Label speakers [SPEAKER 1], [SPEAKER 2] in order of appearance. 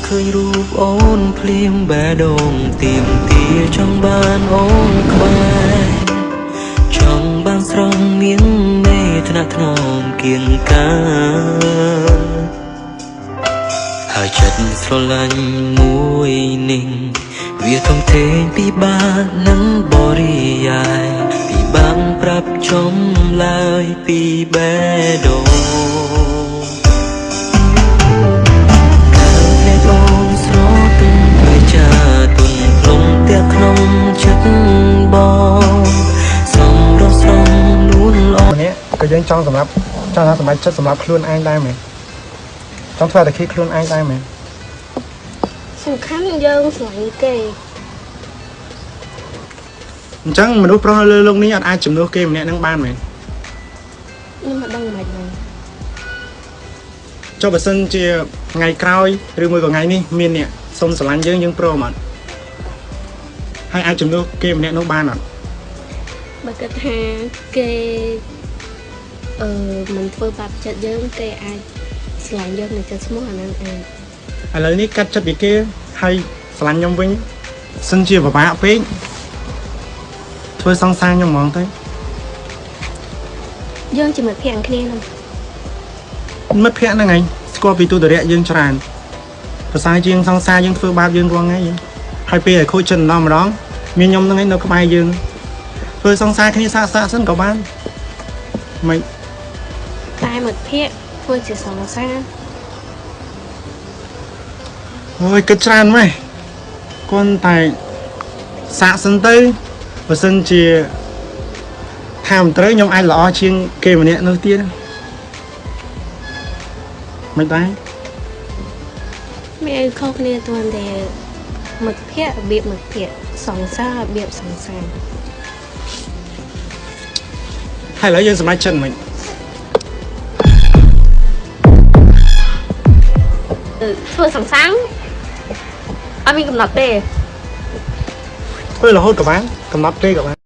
[SPEAKER 1] ឃើញរូបអូនភ្លៀងបេះដូងទៀមទាចង់បានអូនក្បែរចង់បានស្រងមានមេថ្នាក់ថ្នមគៀងកាហើយចិត្តស្រឡាញ់មួយនេះវាធំធេងពិបាកនឹងបរិយាយពិបាកប្រាប់ចំឡើយពីបេះដូងក្នុងចិត្តបងសំរស់ស្រងលួនល្អនេះក៏យើងចង់សម្រាប់ចិត្តសម្រាប់ខ្លួនឯងដែរមែនចង់ធ្វើតែខ្លួនឯងដែរមែន
[SPEAKER 2] សំខាន់យើងស្រឡាញ់គេ
[SPEAKER 1] អញ្ចឹងមនុស្សប្រុសនៅលើโลกនេះអាចជំនួសគេម្នាក់នឹងបានមែន
[SPEAKER 2] ខ្ញុំមិនដឹងមិនដឹង
[SPEAKER 1] ចុះបើសិនជាថ្ងៃក្រោយឬមួយក៏ថ្ងៃនេះមានអ្នកសុំស្រឡាញ់យើងព្រមអត់ហើយអាចជំនួសគេម្នាក់នោះបានអត់
[SPEAKER 2] បើគិតថាគេមិនធ្វើបាបចិត្តយើងគេអាចស្រឡាញ់យើងនៅចិត្តស្មោះអាហ្នឹង
[SPEAKER 1] ឥឡូវនេះកាត់ចិត្តពីគេហើយស្រឡាញ់ខ្ញុំវិញសិនជាពិបាកពេកធ្វើសង្សារខ្ញុំហ្មងទៅ
[SPEAKER 2] យើងជាមិត្តភក្តិគ្នាហ្នឹង
[SPEAKER 1] មិត្តភក្តិហ្នឹងឯងស្គាល់ពីទូតរៈយើងច្រើនប្រសើរជាងសង្សារយើងធ្វើបាបយើងរាល់ថ្ងៃហើយពេលឲ្យខូចចិត្តម្ដងមានខ្ញុំនឹងឯងនៅក្បែរយើងធ្វើសង្សារគ្នាសាកសិនក៏បានមិន
[SPEAKER 2] តែមិត្តភក្តិធ្វើជាសង្សារ
[SPEAKER 1] អូយគិតច្រើនម៉េះគាត់តែសាកសិនទៅបើសិនជាថាមិនត្រូវខ្ញុំអាចល្អជាងគេម្នាក់នោះទៀតមិនដែរ
[SPEAKER 2] មានអីខុសគ្នាទាន់តែមិត្តភក្តិរបៀបមិត្តភក្តិសង្សាររបៀបសង្សារ
[SPEAKER 1] ហើយឥឡូវយើងសម្រេចចិត្តមិន
[SPEAKER 2] ធ្វើសង្សារអត់មានកំណត់ទេ
[SPEAKER 1] ធ្វើរហូតក៏បានកំណត់ទេក៏បាន